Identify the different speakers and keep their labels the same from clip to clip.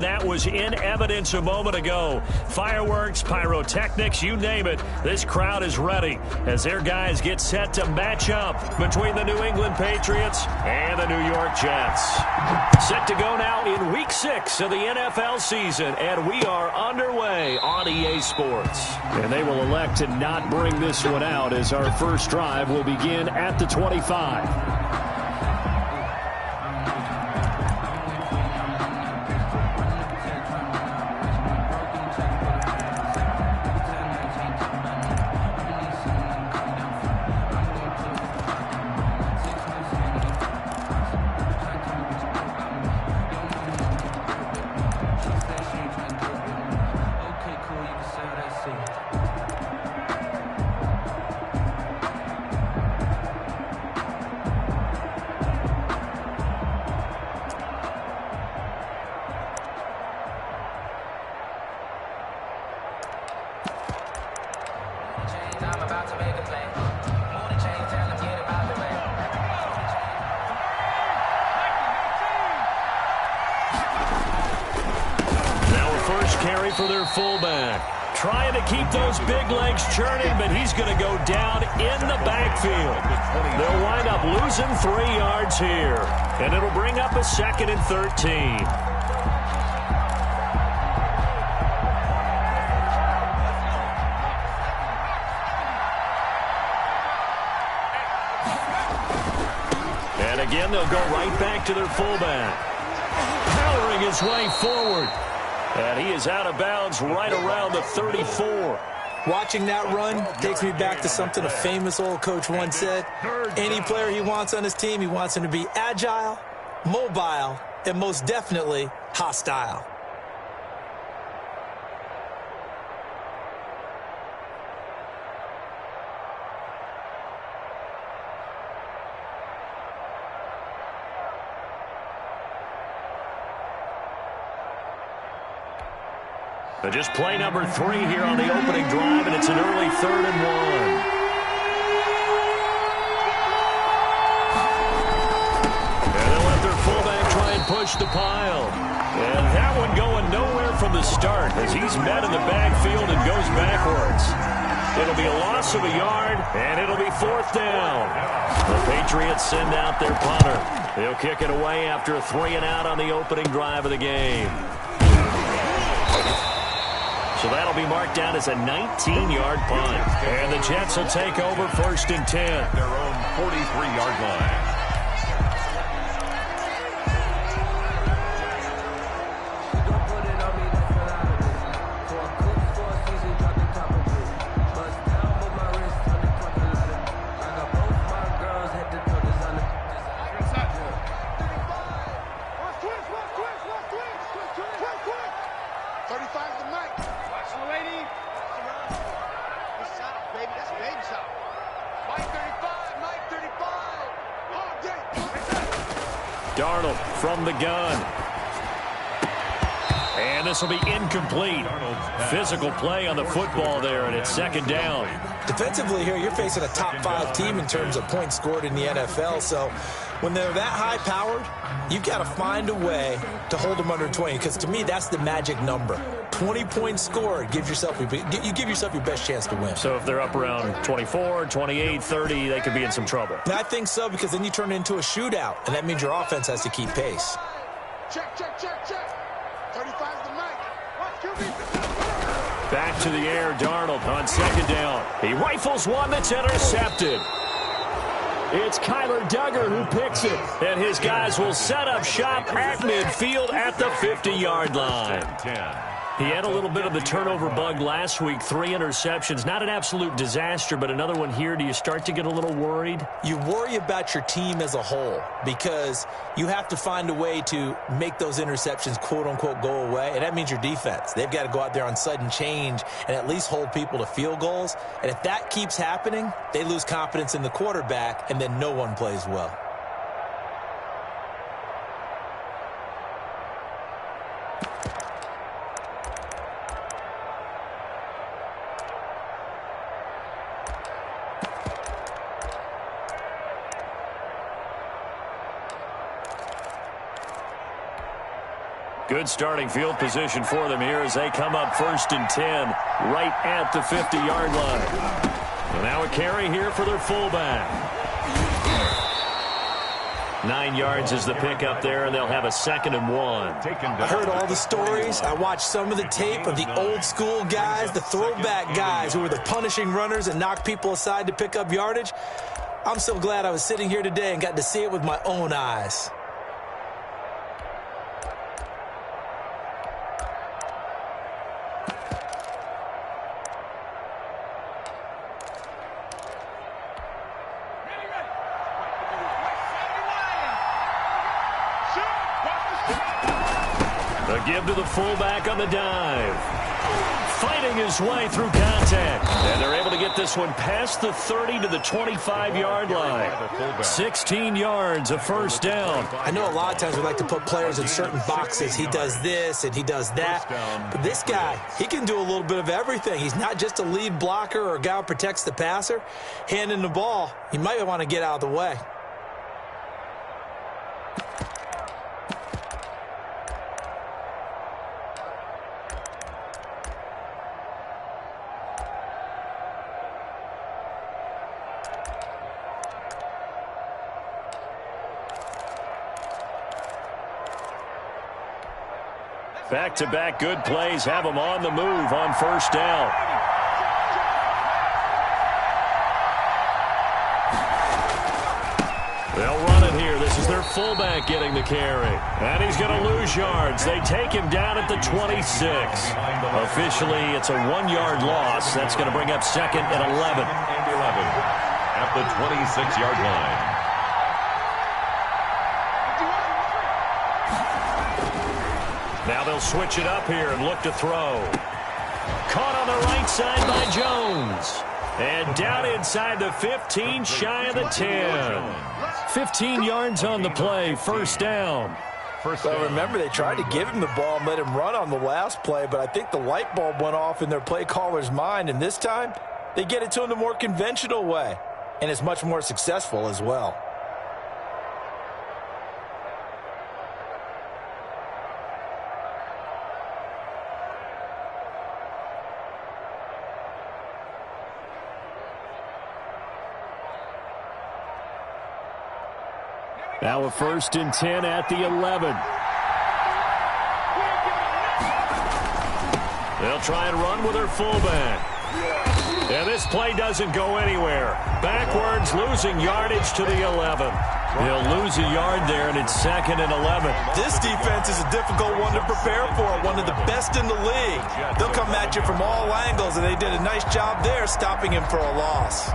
Speaker 1: That was in evidence a moment ago. Fireworks, pyrotechnics, you name it. This crowd is ready as their guys get set to match up between the New England Patriots and the New York Jets. Set to go now in Week 6 of the NFL season, and we are underway on EA Sports. And they will elect to not bring this one out as our first drive will begin at the 25. Carry for their fullback. Trying to keep those big legs churning, but he's going to go down in the backfield. They'll wind up losing 3 yards here, and it'll bring up a 2nd and 13. And again, they'll go right back to their fullback. Powering his way forward. And he is out of bounds right around the 34.
Speaker 2: Watching that run takes me back to something a famous old coach once said. Any player he wants on his team, he wants him to be agile, mobile, and most definitely hostile.
Speaker 1: Just play number 3 here on the opening drive, and it's an early 3rd and 1. And they'll let their fullback try and push the pile. And that one going nowhere from the start as he's met in the backfield and goes backwards. It'll be a loss of a yard, and it'll be 4th down. The Patriots send out their punter. They'll kick it away after a 3-and-out on the opening drive of the game. So that'll be marked down as a 19-yard punt. And the Jets will take over 1st and 10.
Speaker 3: Their own 43-yard line.
Speaker 1: Darnold from the gun. And this will be incomplete. Physical play on the football there, and it's 2nd down.
Speaker 2: Defensively here, you're facing a top 5 team in terms of points scored in the NFL. So when they're that high-powered, you've got to find a way to hold them under 20, because to me, that's the magic number. 20 points scored, you give yourself your best chance to win.
Speaker 1: So if they're up around 24, 28, 30, they could be in some trouble.
Speaker 2: And I think so, because then you turn it into a shootout, and that means your offense has to keep pace.
Speaker 4: Check. 35's the mic. Watch QB.
Speaker 1: Back to the air, Darnold on 2nd down. He rifles one that's intercepted. It's Kyler Duggar who picks it, and his guys will set up shop at midfield at the 50-yard line. He had a little bit of the turnover bug last week, 3 interceptions. Not an absolute disaster, but another one here. Do you start to get a little worried?
Speaker 2: You worry about your team as a whole because you have to find a way to make those interceptions, quote-unquote, go away, and that means your defense. They've got to go out there on sudden change and at least hold people to field goals, and if that keeps happening, they lose confidence in the quarterback, and then no one plays well.
Speaker 1: Good starting field position for them here as they come up 1st and 10 right at the 50-yard line. And now a carry here for their fullback. 9 yards is the pickup there, and they'll have a 2nd and 1.
Speaker 2: I heard all the stories. I watched some of the tape of the old-school guys, the throwback guys who were the punishing runners and knocked people aside to pick up yardage. I'm so glad I was sitting here today and got to see it with my own eyes.
Speaker 1: A give to the fullback on the dive. Fighting his way through contact. And they're able to get this one past the 30 to the 25-yard line. 16 yards, a 1st down.
Speaker 2: I know a lot of times we like to put players in certain boxes. He does this and he does that. But this guy, he can do a little bit of everything. He's not just a lead blocker or a guy who protects the passer. Handing the ball, you might want to get out of the way.
Speaker 1: Back-to-back good plays have them on the move on 1st down. They'll run it here. This is their fullback getting the carry. And he's going to lose yards. They take him down at the 26. Officially, it's a 1-yard loss. That's going to bring up 2nd and 11.
Speaker 3: At the 26-yard line.
Speaker 1: Now they'll switch it up here and look to throw. Caught on the right side by Jones. And down inside the 15, shy of the 10. 15 yards on the play, 1st down.
Speaker 2: Well, remember, they tried to give him the ball and let him run on the last play, but I think the light bulb went off in their play caller's mind, and this time they get it to him the more conventional way, and it's much more successful as well.
Speaker 1: Now a 1st and 10 at the 11. They'll try and run with their fullback. And this play doesn't go anywhere. Backwards, losing yardage to the 11. They'll lose a yard there, and it's 2nd and 11.
Speaker 2: This defense is a difficult one to prepare for, one of the best in the league. They'll come at you from all angles, and they did a nice job there stopping him for a loss.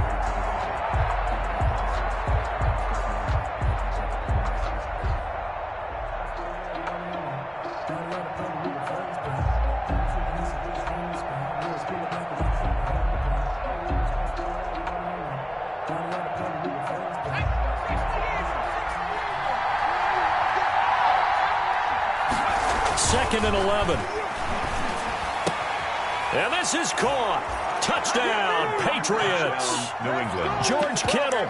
Speaker 1: Second and 11. And this is caught. Touchdown, Patriots.
Speaker 3: New England.
Speaker 1: George Kittle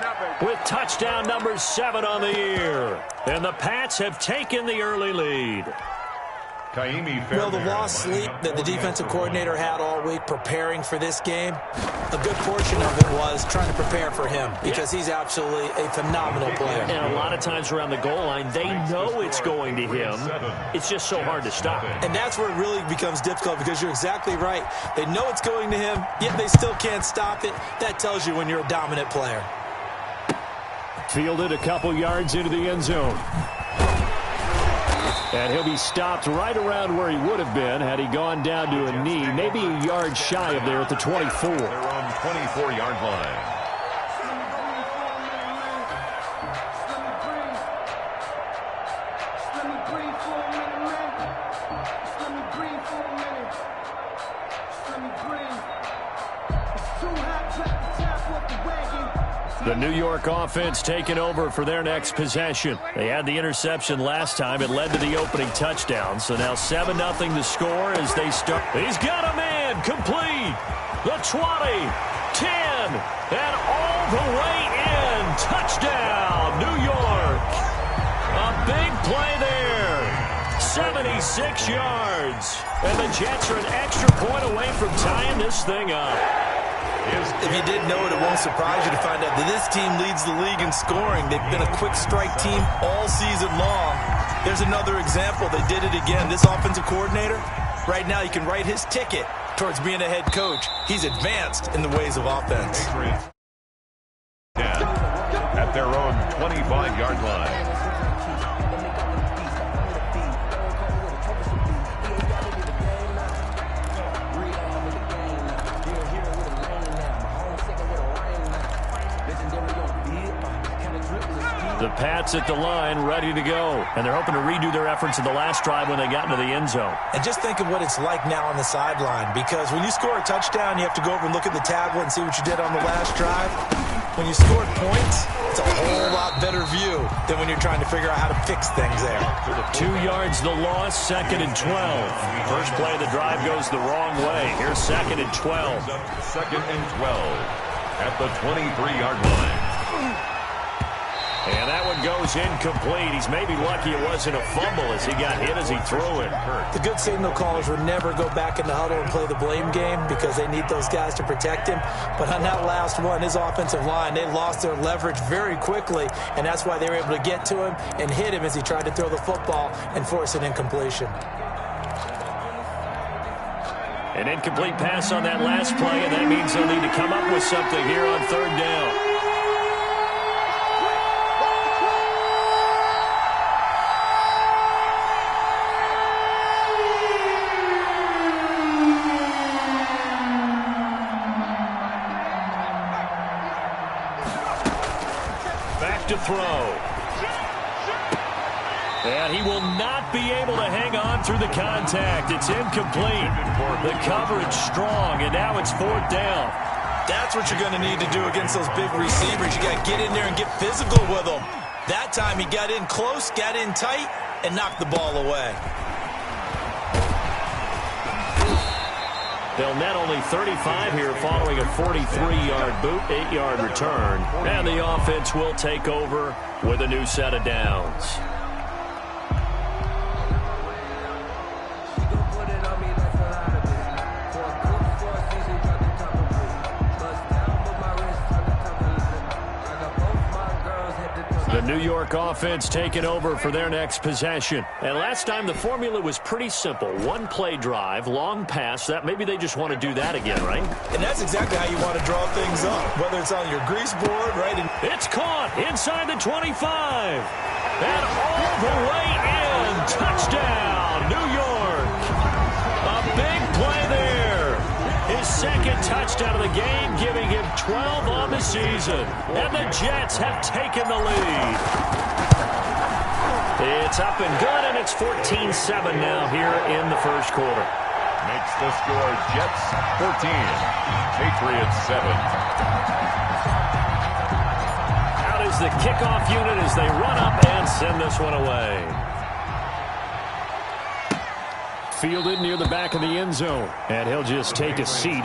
Speaker 1: with touchdown number 7 on the year. And the Pats have taken the early lead.
Speaker 2: Well, the lost sleep that the defensive coordinator had all week preparing for this game, a good portion of it was trying to prepare for him because he's absolutely a phenomenal player.
Speaker 1: And a lot of times around the goal line, they know it's going to him. It's just so hard to stop.
Speaker 2: And that's where it really becomes difficult because you're exactly right. They know it's going to him, yet they still can't stop it. That tells you when you're a dominant player.
Speaker 1: Fielded a couple yards into the end zone. And he'll be stopped right around where he would have been had he gone down to a knee, maybe a yard shy of there at the 24.
Speaker 3: They're on 24-yard line.
Speaker 1: The New York offense taking over for their next possession. They had the interception last time. It led to the opening touchdown. So now 7-0 the score as they start. He's got a man complete. The 20, 10, and all the way in. Touchdown, New York. A big play there. 76 yards. And the Jets are an extra point away from tying this thing up.
Speaker 2: If you didn't know it, it won't surprise you to find out that this team leads the league in scoring. They've been a quick strike team all season long. There's another example. They did it again. This offensive coordinator, right now, he can write his ticket towards being a head coach. He's advanced in the ways of offense.
Speaker 3: At their own 25-yard line.
Speaker 1: The Pats at the line, ready to go. And they're hoping to redo their efforts in the last drive when they got into the end zone.
Speaker 2: And just think of what it's like now on the sideline, because when you score a touchdown, you have to go over and look at the tablet and see what you did on the last drive. When you scored points, it's a whole lot better view than when you're trying to figure out how to fix things there.
Speaker 1: 2 yards the loss, 2nd and 12. First play of the drive goes the wrong way. Here's 2nd and 12.
Speaker 3: 2nd and 12 at the 23-yard line.
Speaker 1: And that one goes incomplete. He's maybe lucky it wasn't a fumble as he got hit as he threw it.
Speaker 2: The good signal callers would never go back in the huddle and play the blame game because they need those guys to protect him. But on that last one, his offensive line, they lost their leverage very quickly, and that's why they were able to get to him and hit him as he tried to throw the football and force an incompletion.
Speaker 1: An incomplete pass on that last play, and that means they'll need to come up with something here on 3rd down. To throw. And he will not be able to hang on through the contact. It's incomplete. The coverage strong, and now it's 4th down.
Speaker 2: That's what you're going to need to do against those big receivers. You got to get in there and get physical with them. That time he got in close, got in tight, and knocked the ball away.
Speaker 1: They'll net only 35 here following a 43-yard boot, 8-yard return. And the offense will take over with a new set of downs. The New York offense taking over for their next possession. And last time the formula was pretty simple. One play drive, long pass. That maybe they just want to do that again, right?
Speaker 2: And that's exactly how you want to draw things up, whether it's on your grease board, right?
Speaker 1: It's caught inside the 25. And all the way in. Touchdown, New York. A big play there. His 2nd touchdown of the game, giving him 12 on the season. And the Jets have taken the lead. It's up and good, and it's 14-7 now here in the first quarter.
Speaker 3: Makes the score Jets 14, Patriots 7.
Speaker 1: Out is the kickoff unit as they run up and send this one away. Fielded near the back of the end zone, and he'll just take a seat.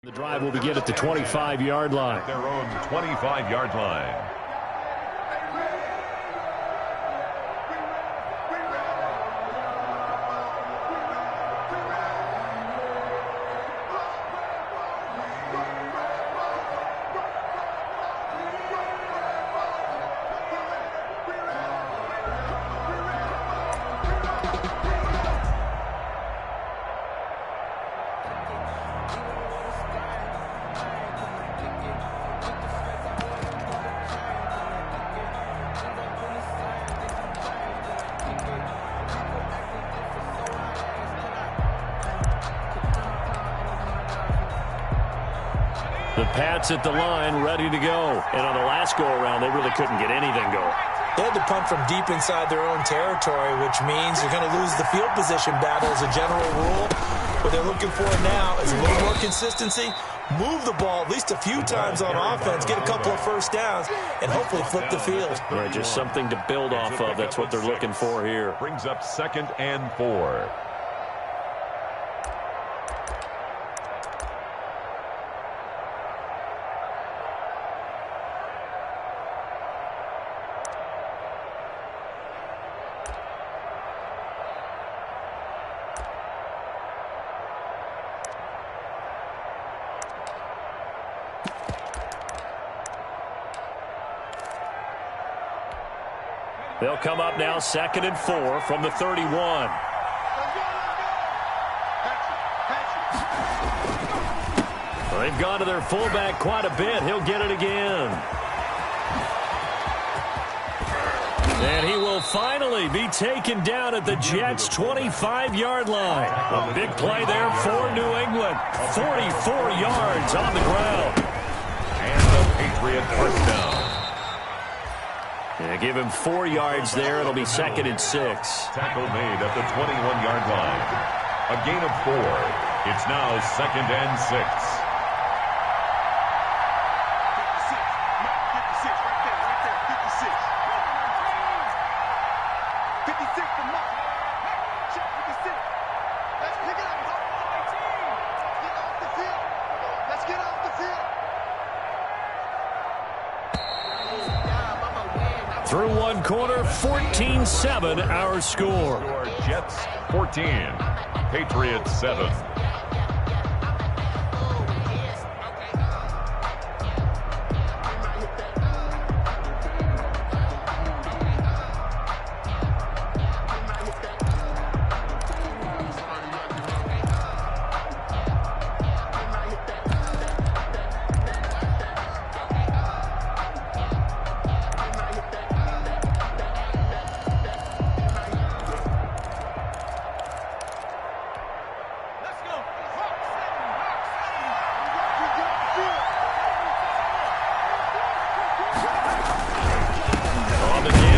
Speaker 1: The drive will begin at the 25-yard line.
Speaker 3: At their own 25-yard line.
Speaker 1: The Pats at the line, ready to go. And on the last go-around, they really couldn't get anything going.
Speaker 2: They had to punt from deep inside their own territory, which means you're going to lose the field position battle as a general rule. What they're looking for now is a little more consistency, move the ball at least a few times on offense, get a couple of first downs, and hopefully flip the field.
Speaker 1: Yeah, just something to build off of. That's what they're looking for here.
Speaker 3: Brings up 2nd and 4.
Speaker 1: They'll come up now 2nd and 4 from the 31. They've gone to their fullback quite a bit. He'll get it again. And he will finally be taken down at the Jets' 25-yard line. A big play there for New England. 44 yards on the ground.
Speaker 3: And the Patriot first down.
Speaker 1: Yeah, give him 4 yards there. It'll be 2nd and 6.
Speaker 3: Tackle made at the 21-yard line. A gain of 4. It's now 2nd and 6.
Speaker 1: Through one quarter, 14-7 our score.
Speaker 3: Jets 14, Patriots 7.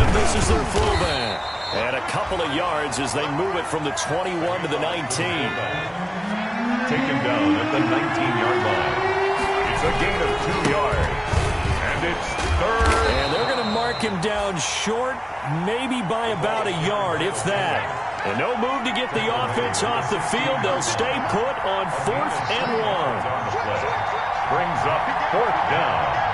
Speaker 1: This is their fullback. And a couple of yards as they move it from the 21 to the 19.
Speaker 3: Taken down at the 19-yard line. It's a gain of 2 yards. And it's 3rd.
Speaker 1: And they're going to mark him down short, maybe by about a yard, if that. And no move to get the offense off the field. They'll stay put on 4th and 1.
Speaker 3: Brings up 4th down.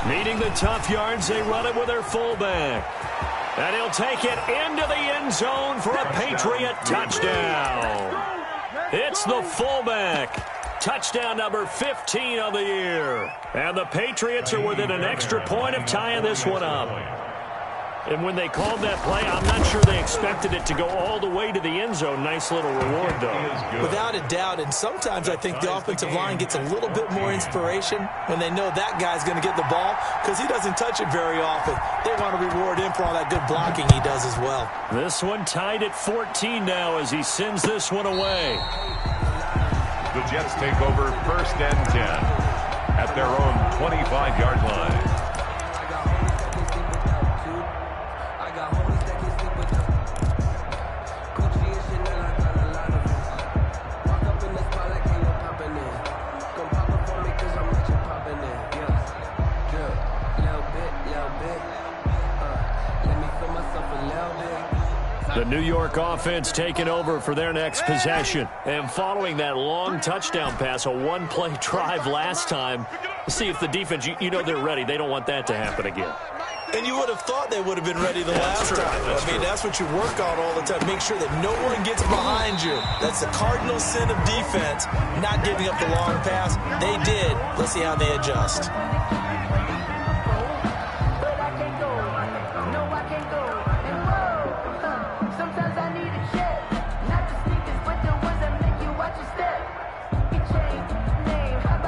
Speaker 1: Needing the tough yards, they run it with their fullback. And he'll take it into the end zone for a Patriot touchdown. It's the fullback. Touchdown number 15 of the year. And the Patriots are within an extra point of tying this one up. And when they called that play, I'm not sure they expected it to go all the way to the end zone. Nice little reward, though.
Speaker 2: Without a doubt, and sometimes I think the offensive line gets a little bit more inspiration when they know that guy's going to get the ball because he doesn't touch it very often. They want to reward him for all that good blocking he does as well.
Speaker 1: This one tied at 14 now as he sends this one away.
Speaker 3: The Jets take over 1st and 10 at their own 25-yard line.
Speaker 1: The New York offense taking over for their next possession. And following that long touchdown pass, a one-play drive last time, see if the defense, you know they're ready. They don't want that to happen again.
Speaker 2: And you would have thought they would have been ready the last time. That's what you work on all the time. Make sure that no one gets behind you. That's the cardinal sin of defense, not giving up the long pass. They did. Let's see how they adjust.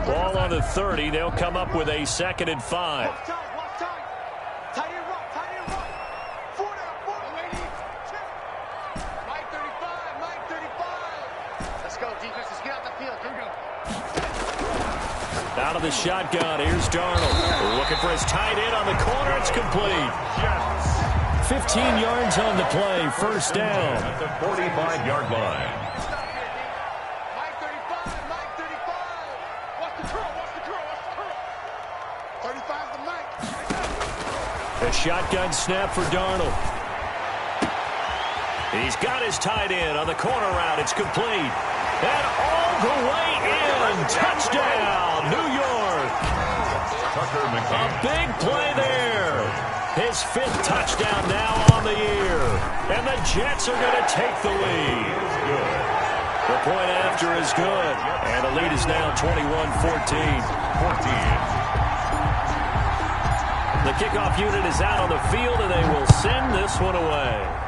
Speaker 1: Ball on the 30. They'll come up with a 2nd and 5. Out of the shotgun, here's Darnold. Looking for his tight end on the corner. It's complete. 15 yards on the play. First down.
Speaker 3: At the 45-yard line.
Speaker 4: Mike 35, Mike 35. What's the curl? 35's the Mike.
Speaker 1: A shotgun snap for Darnold. He's got his tight end on the corner route. It's complete. And all the way in. Touchdown, New York. A big play there. His 5th touchdown now on the year. And the Jets are going to take the lead. The point after is good. And the lead is now 21-14. The kickoff unit is out on the field, and they will send this one away.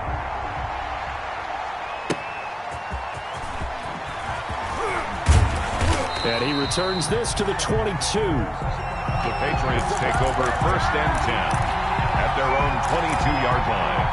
Speaker 1: And he returns this to the 22.
Speaker 3: The Patriots take over 1st and 10 at their own 22-yard line.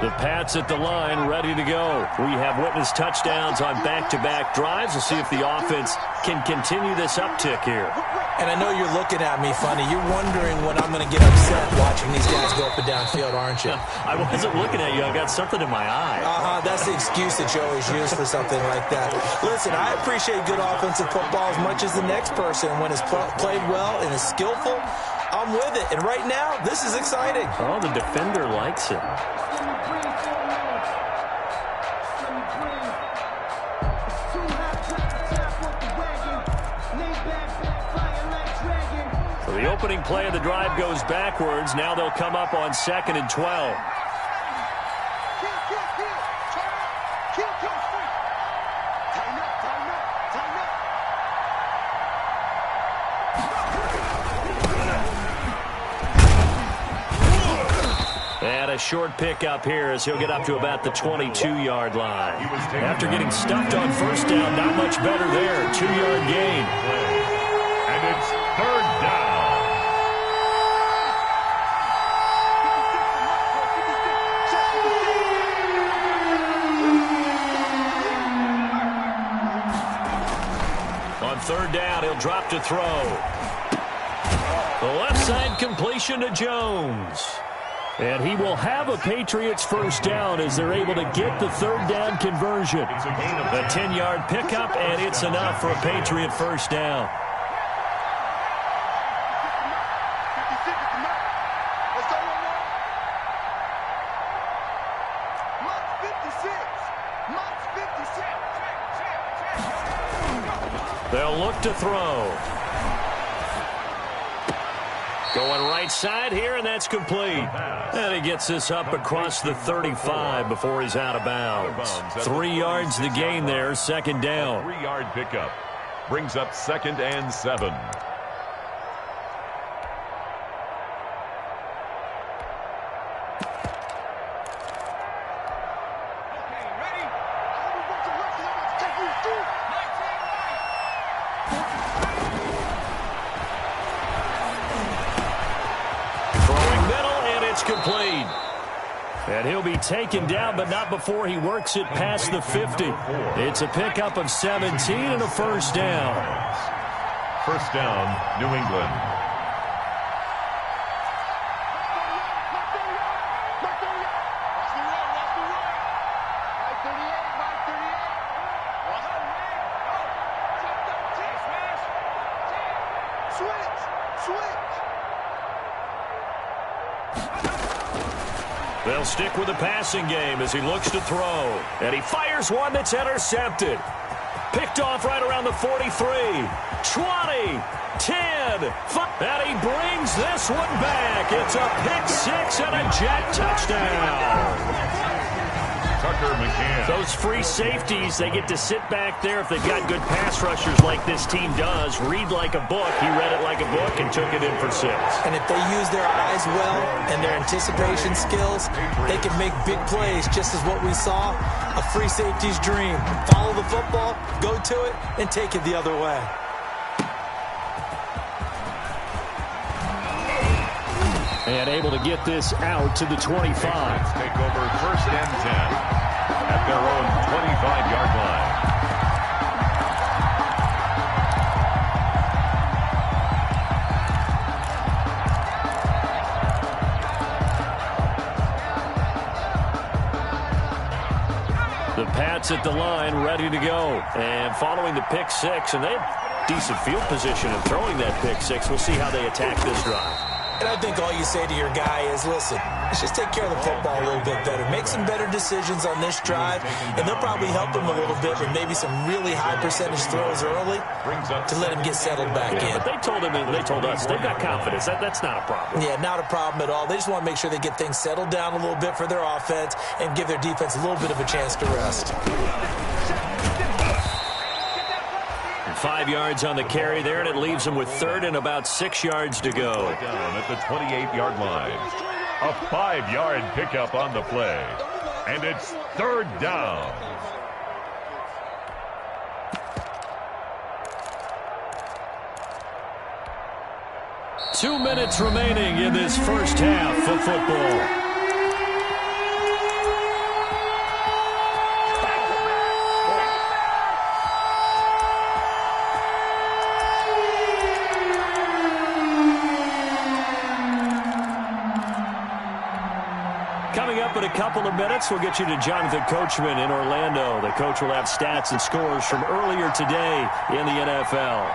Speaker 1: The Pats at the line, ready to go. We have witnessed touchdowns on back-to-back drives. We'll see if the offense can continue this uptick here.
Speaker 2: And I know you're looking at me funny. You're wondering when I'm going to get upset watching these guys go up and down field, aren't you?
Speaker 1: I wasn't looking at you. I got something in my eye.
Speaker 2: That's the excuse that you always use for something like that. Listen, I appreciate good offensive football as much as the next person. When it's played well and is skillful, I'm with it. And right now, this is exciting.
Speaker 1: Oh, the defender likes it. The opening play of the drive goes backwards. Now they'll come up on 2nd and 12. And a short pickup here as he'll get up to about the 22-yard line. After getting stuffed on 1st down, not much better there. 2-yard gain.
Speaker 3: And it's 3rd down.
Speaker 1: On 3rd down, he'll drop to throw. The left side completion to Jones. And he will have a Patriots 1st down as they're able to get the 3rd down conversion. A 10-yard pickup, and it's enough for a Patriot 1st down. They'll look to throw. Going right side here, and that's complete. And he gets this up across the 35 before he's out of bounds. 3 yards the gain there, 2nd down.
Speaker 3: 3-yard pickup brings up 2nd and 7.
Speaker 1: Complete. And he'll be taken down, but not before he works it past the 50. It's a pickup of 17 and a 1st down.
Speaker 3: 1st down, New England.
Speaker 1: They'll stick with the passing game as he looks to throw. And he fires one that's intercepted. Picked off right around the 43. 20, 10, 5. And he brings this one back. It's a pick 6 and a Jet touchdown.
Speaker 3: Tucker McCann.
Speaker 1: Those free safeties, they get to sit back there if they've got good pass rushers like this team does. Read like a book. He read it like a book and took it in for 6.
Speaker 2: And if they use their eyes well and their anticipation skills, they can make big plays, just as what we saw, a free safety's dream. Follow the football, go to it, and take it the other way.
Speaker 1: And able to get this out to the 25.
Speaker 3: Take over first and 10 at their own 25-yard line.
Speaker 1: The Pats at the line, ready to go. And following the pick six, and they have decent field position in throwing that pick six. We'll see how they attack this drive.
Speaker 2: And I think all you say to your guy is, listen, let's just take care of the football a little bit better. Make some better decisions on this drive, and they'll probably help him a little bit with maybe some really high percentage throws early to let him get settled back in.
Speaker 1: But they told him, and they told us, they've got confidence. That's not a problem.
Speaker 2: Yeah, not a problem at all. They just want to make sure they get things settled down a little bit for their offense and give their defense a little bit of a chance to rest.
Speaker 1: 5 yards on the carry there, and it leaves them with third and about 6 yards to go.
Speaker 3: Down at the 28-yard line. A 5-yard pickup on the play. And it's third down.
Speaker 1: Two minutes remaining in this first half of football. Coming up in a couple of minutes, we'll get you to Jonathan Coachman in Orlando. The coach will have stats and scores from earlier today in the NFL.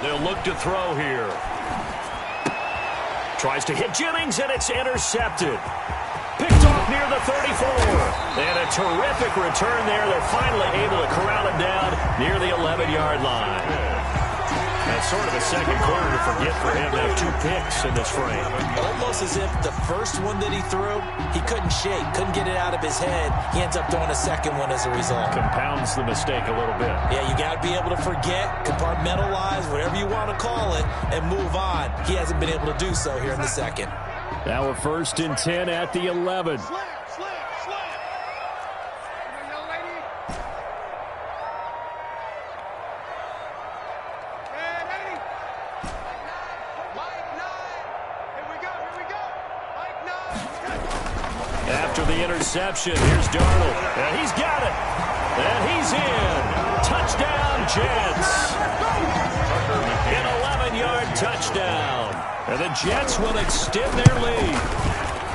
Speaker 1: They'll look to throw here. Tries to hit Jennings, and it's intercepted. Picked off near the 34. And a terrific return there. They're finally able to corral him down near the 11-yard line. That's sort of a second quarter to forget for him to have 2 picks in this frame.
Speaker 2: Almost as if the first one that he threw, he couldn't shake, couldn't get it out of his head. He ends up throwing a second one as a result.
Speaker 1: Compounds the mistake a little bit.
Speaker 2: Yeah, you got to be able to forget, compartmentalize, whatever you want to call it, and move on. He hasn't been able to do so here in the second.
Speaker 1: Now we're first and 10 at the 11. After the interception, here's Darnold. And he's got it. And he's in. Touchdown, Jets. An 11-yard touchdown. And the Jets will extend their lead.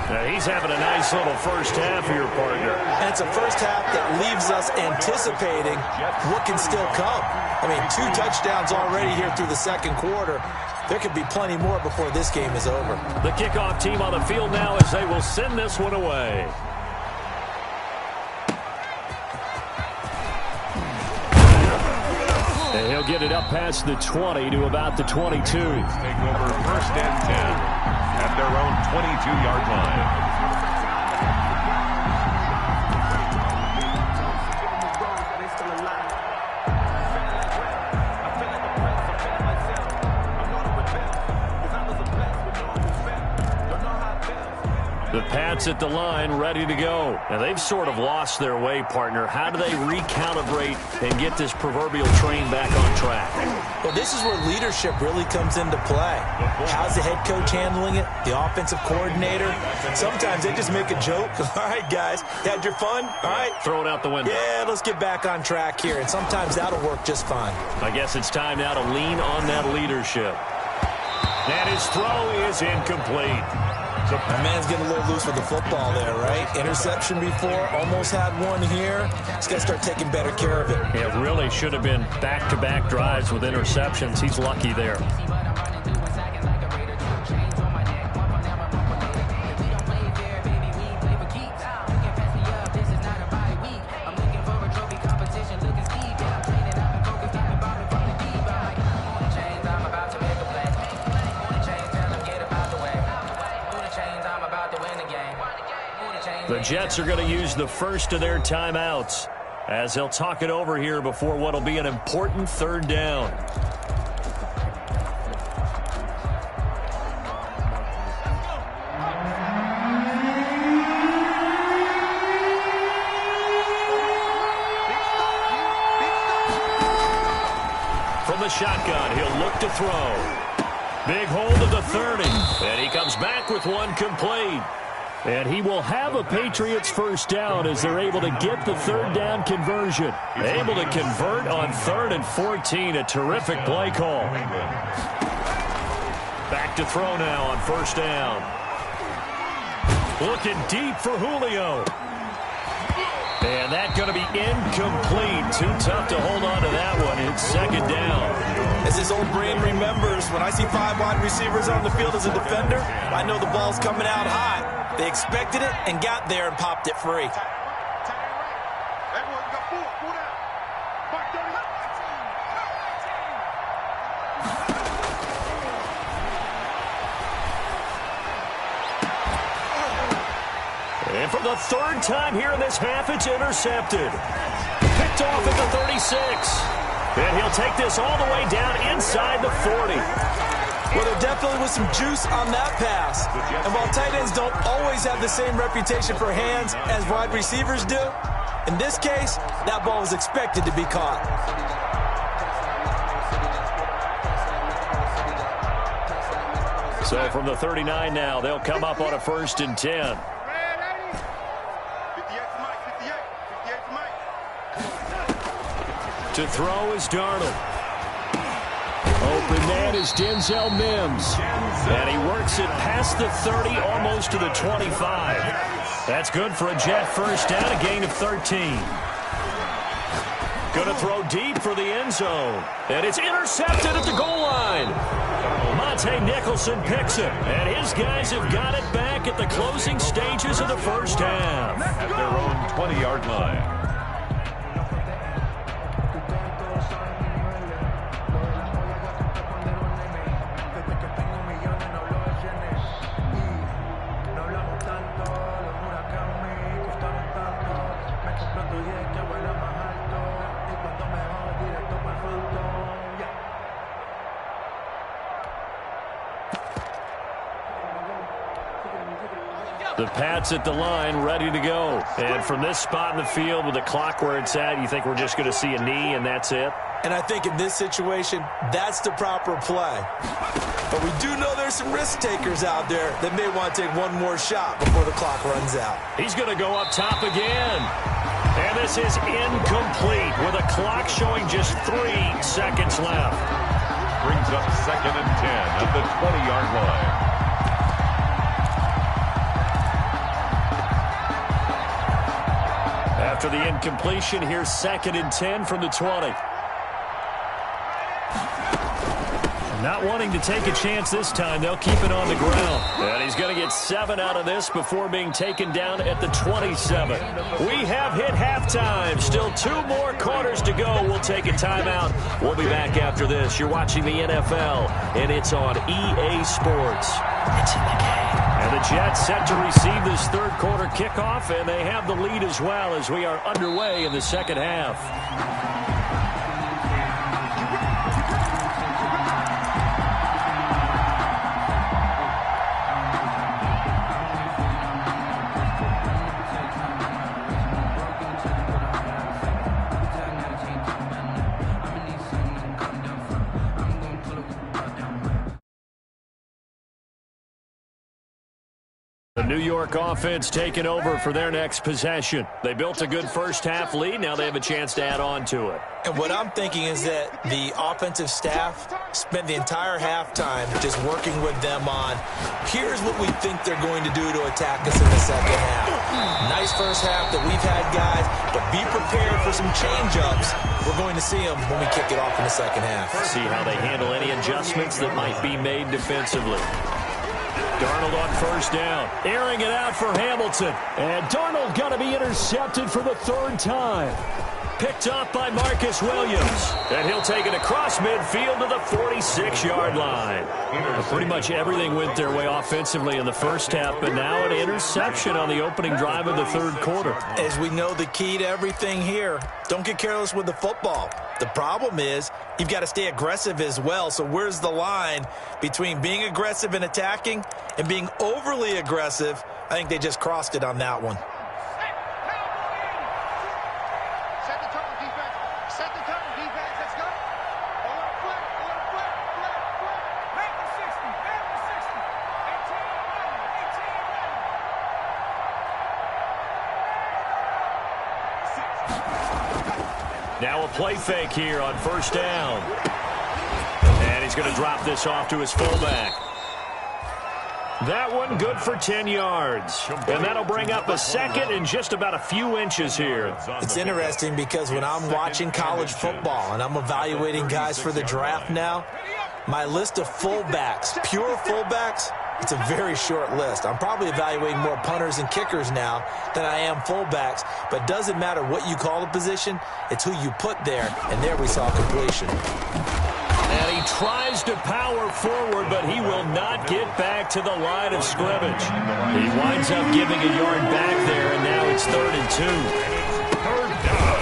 Speaker 1: Now he's having a nice little first half here, partner.
Speaker 2: And it's a first half that leaves us anticipating what can still come. I mean, 2 touchdowns already here through the second quarter. There could be plenty more before this game is over.
Speaker 1: The kickoff team on the field now as they will send this one away. And he'll get it up past the 20 to about the 22.
Speaker 3: Take over first and 10 at their own 22-yard line.
Speaker 1: The Pats at the line, ready to go. And they've sort of lost their way, partner. How do they recalibrate and get this proverbial train back on track?
Speaker 2: Well, this is where leadership really comes into play. How's the head coach handling it? The offensive coordinator? Sometimes they just make a joke. All right, guys, had your fun? All right.
Speaker 1: Throw it out the window.
Speaker 2: Yeah, let's get back on track here. And sometimes that'll work just fine.
Speaker 1: I guess it's time now to lean on that leadership. And his throw is incomplete.
Speaker 2: The man's getting a little loose with the football there, right? Interception before, almost had one here. He's got to start taking better care of it.
Speaker 1: It really should have been back-to-back drives with interceptions. He's lucky there. The Jets are going to use the first of their timeouts as they'll talk it over here before what will be an important third down. shotgun. He'll look to throw. Big hold of the 30. And he comes back with one complete. And he will have a Patriots first down as they're able to get the third down conversion. Able to convert on 3rd and 14. A terrific play call. Back to throw now on first down. Looking deep for Julio. And that's going to be incomplete. Too tough to hold on to that one. It's second down.
Speaker 2: As this old brain remembers, when I see 5 wide receivers on the field as a defender, I know the ball's coming out high. They expected it and got there and popped it free.
Speaker 1: And for the 3rd time here in this half, it's intercepted. Picked off at the 36. And he'll take this all the way down inside the 40.
Speaker 2: Well, there definitely was some juice on that pass. And while tight ends don't always have the same reputation for hands as wide receivers do, in this case, that ball was expected to be caught.
Speaker 1: So from the 39 now, they'll come up on a 1st and 10. To throw is Darnold. Open man is Denzel Mims. And he works it past the 30, almost to the 25. That's good for a Jet first down, a gain of 13. Going to throw deep for the end zone. And it's intercepted at the goal line. Monte Nicholson picks it. And his guys have got it back at the closing stages of the first half.
Speaker 3: At their own 20-yard line.
Speaker 1: The Pats at the line, ready to go. And from this spot in the field with the clock where it's at, you think we're just going to see a knee and that's it?
Speaker 2: And I think in this situation, that's the proper play. But we do know there's some risk takers out there that may want to take one more shot before the clock runs out.
Speaker 1: He's going to go up top again. And this is incomplete with a clock showing just 3 seconds left.
Speaker 3: Brings up 2nd and 10 at the 20-yard line.
Speaker 1: After the incompletion, here's 2nd and 10 from the 20. Not wanting to take a chance this time, they'll keep it on the ground. And he's going to get 7 out of this before being taken down at the 27. We have hit halftime. Still 2 more quarters to go. We'll take a timeout. We'll be back after this. You're watching the NFL, and it's on EA Sports. It's in the game. And the Jets set to receive this 3rd quarter kickoff, and they have the lead as well as we are underway in the second half. The New York offense taking over for their next possession. They built a good first half lead. Now they have a chance to add on to it.
Speaker 2: And what I'm thinking is that the offensive staff spent the entire halftime just working with them on, here's what we think they're going to do to attack us in the second half. Nice first half that we've had, guys, but be prepared for some change-ups. We're going to see them when we kick it off in the second half.
Speaker 1: See how they handle any adjustments that might be made defensively. Darnold on first down. Airing it out for Hamilton. And Darnold going to be intercepted for the 3rd time. Picked off by Marcus Williams. And he'll take it across midfield to the 46-yard line. Pretty much everything went their way offensively in the first half, but now an interception on the opening drive of the 3rd quarter.
Speaker 2: As we know, the key to everything here, don't get careless with the football. The problem is you've got to stay aggressive as well. So where's the line between being aggressive and attacking and being overly aggressive? I think they just crossed it on that one.
Speaker 4: Set the tone, defense. Set the tone, defense. Let's go. Hold on, quick.
Speaker 1: Now a play fake here on first down. And he's going to drop this off to his fullback. That one good for 10 yards. And that'll bring up a second and just about a few inches here.
Speaker 2: It's interesting because when I'm watching college football and I'm evaluating guys for the draft now, my list of fullbacks, pure fullbacks, it's a very short list. I'm probably evaluating more punters and kickers now than I am fullbacks. But it doesn't matter what you call the position, it's who you put there. And there we saw completion.
Speaker 1: And he tries to power forward, but he will not get back to the line of scrimmage. He winds up giving a yard back there, and now it's 3rd and 2.
Speaker 3: Third down.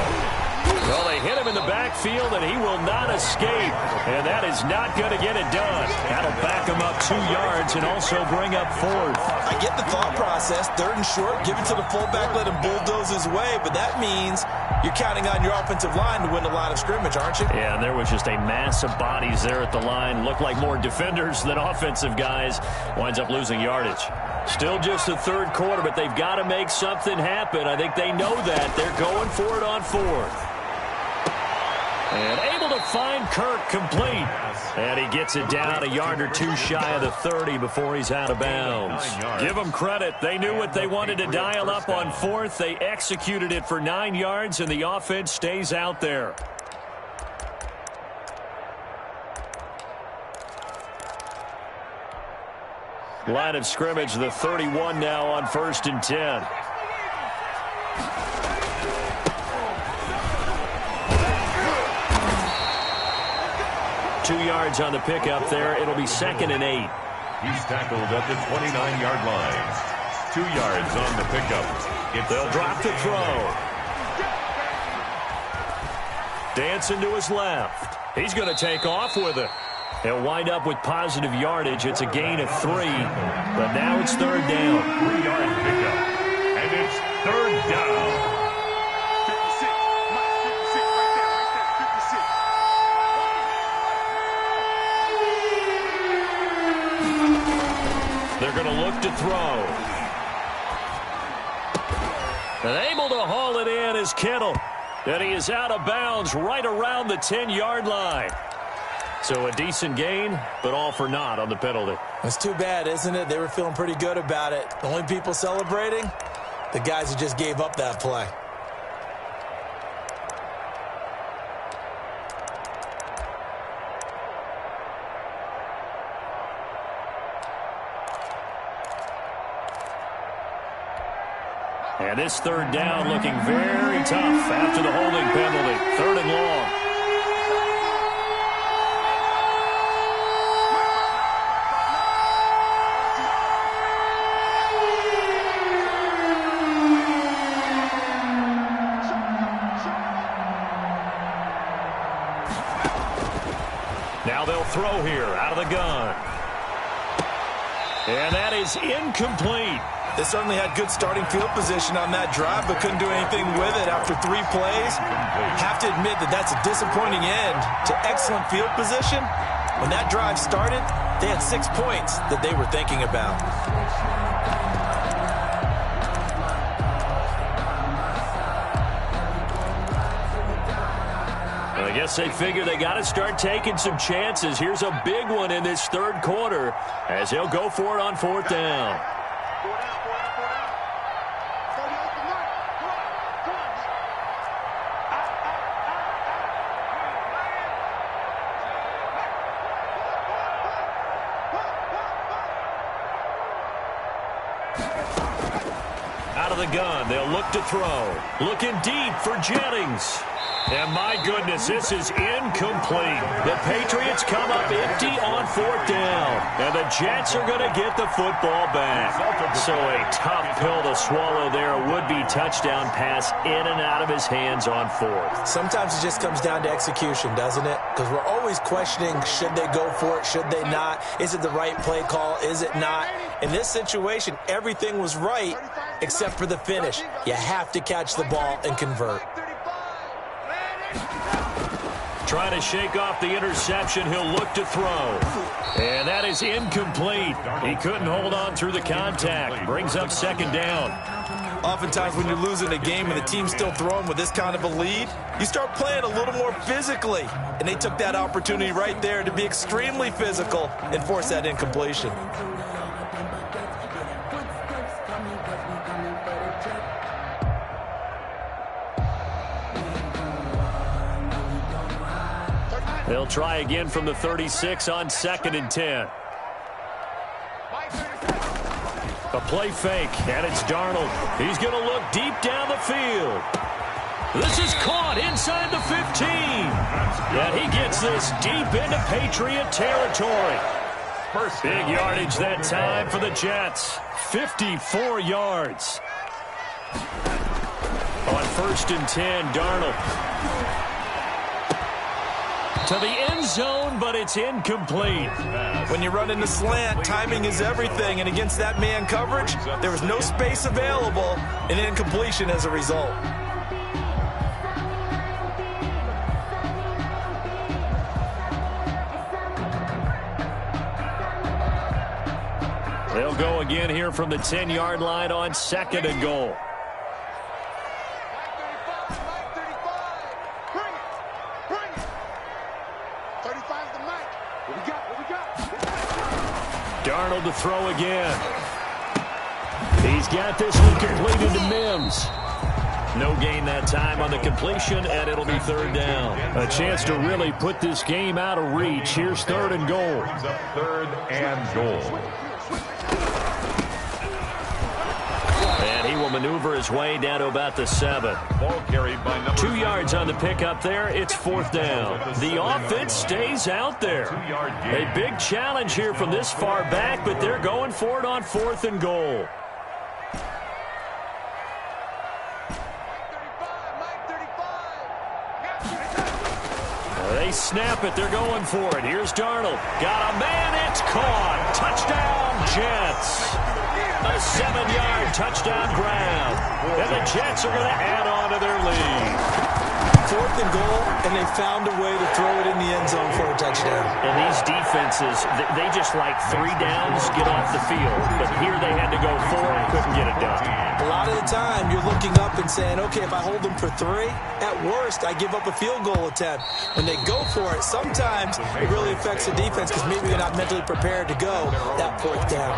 Speaker 1: Well, they hit him in the backfield, and he will not escape. And that is not going to get it done. That'll back him up 2 yards and also bring up 4th.
Speaker 2: I get the thought process. 3rd and short, give it to the fullback, let him bulldoze his way. But that means you're counting on your offensive line to win the line of scrimmage, aren't you?
Speaker 1: Yeah, and there was just a mass of bodies there at the line. Looked like more defenders than offensive guys. Winds up losing yardage. Still just the 3rd quarter, but they've got to make something happen. I think they know that. They're going for it on 4th. And able to find Kirk complete. And he gets it down a yard or 2 shy of the 30 before he's out of bounds. Give them credit. They knew what they wanted to dial up on 4th. They executed it for 9 yards, and the offense stays out there. Line of scrimmage, the 31 now on 1st and 10. Two yards on the pickup there. It'll be 2nd and 8.
Speaker 3: He's tackled at the 29-yard line. 2 yards on the pickup.
Speaker 1: They'll drop the throw. Dancing to his left. He's going to take off with it. He'll wind up with positive yardage. It's a gain of 3. But now it's 3rd down.
Speaker 3: 3-yard pickup. And it's 3rd down.
Speaker 1: They're going to look to throw. And able to haul it in is Kittle. And he is out of bounds right around the 10-yard line. So a decent gain, but all for naught on the penalty.
Speaker 2: It's too bad, isn't it? They were feeling pretty good about it. The only people celebrating, the guys who just gave up that play.
Speaker 1: And this 3rd down looking very tough after the holding penalty. 3rd and long. Now they'll throw here out of the gun. And that is incomplete.
Speaker 2: They certainly had good starting field position on that drive, but couldn't do anything with it after 3 plays. Have to admit that that's a disappointing end to excellent field position. When that drive started, they had 6 points that they were thinking about.
Speaker 1: I guess they figure they got to start taking some chances. Here's a big one in this 3rd quarter as he'll go for it on 4th down. Out of the gun, they'll look to throw. Looking deep for Jennings. And my goodness, this is incomplete. The Patriots come up empty on 4th down. And the Jets are going to get the football back. So a tough pill to swallow there. A would-be touchdown pass in and out of his hands on 4th.
Speaker 2: Sometimes it just comes down to execution, doesn't it? Because we're always questioning, should they go for it, should they not? Is it the right play call, is it not? In this situation, everything was right except for the finish. You have to catch the ball and convert.
Speaker 1: Trying to shake off the interception. He'll look to throw. And that is incomplete. He couldn't hold on through the contact. Brings up 2nd down.
Speaker 2: Oftentimes when you're losing a game and the team's still throwing with this kind of a lead, you start playing a little more physically. And they took that opportunity right there to be extremely physical and force that incompletion.
Speaker 1: They'll try again from the 36 on 2nd and 10. A play fake, and it's Darnold. He's going to look deep down the field. This is caught inside the 15. And he gets this deep into Patriot territory. Big yardage that time for the Jets. 54 yards. On 1st and 10, Darnold. To the end zone, but it's incomplete.
Speaker 2: When you run in the slant, timing is everything, and against that man coverage, there was no space available, and incompletion as a result.
Speaker 1: They'll go again here from the 10-yard line on 2nd and goal. Darnold to throw again. He's got this one completed to Mims. No gain that time on the completion, and it'll be 3rd down. A chance to really put this game out of reach. Here's 3rd and goal.
Speaker 3: 3rd and goal.
Speaker 1: And he will maneuver his way down to about the 7.
Speaker 3: Ball carried by number
Speaker 1: 2 yards on the pickup there. It's 4th down. The offense stays out there. A big challenge here from this far back, but they're going for it on 4th and goal. They snap it. They're going for it. Here's Darnold. Got a man. It's caught. Touchdown, Jets. A 7-yard touchdown grab. And the Jets are going to add on to their lead.
Speaker 2: 4th and goal, and they found a way to throw it in the end zone for a touchdown.
Speaker 1: And these defenses, they just like 3 downs, get off the field. But here they had to go 4 and couldn't get it done.
Speaker 2: A lot of the time, you're looking up and saying, okay, if I hold them for 3, at worst, I give up a field goal attempt. When they go for it, sometimes it really affects the defense because maybe they're not mentally prepared to go that 4th down.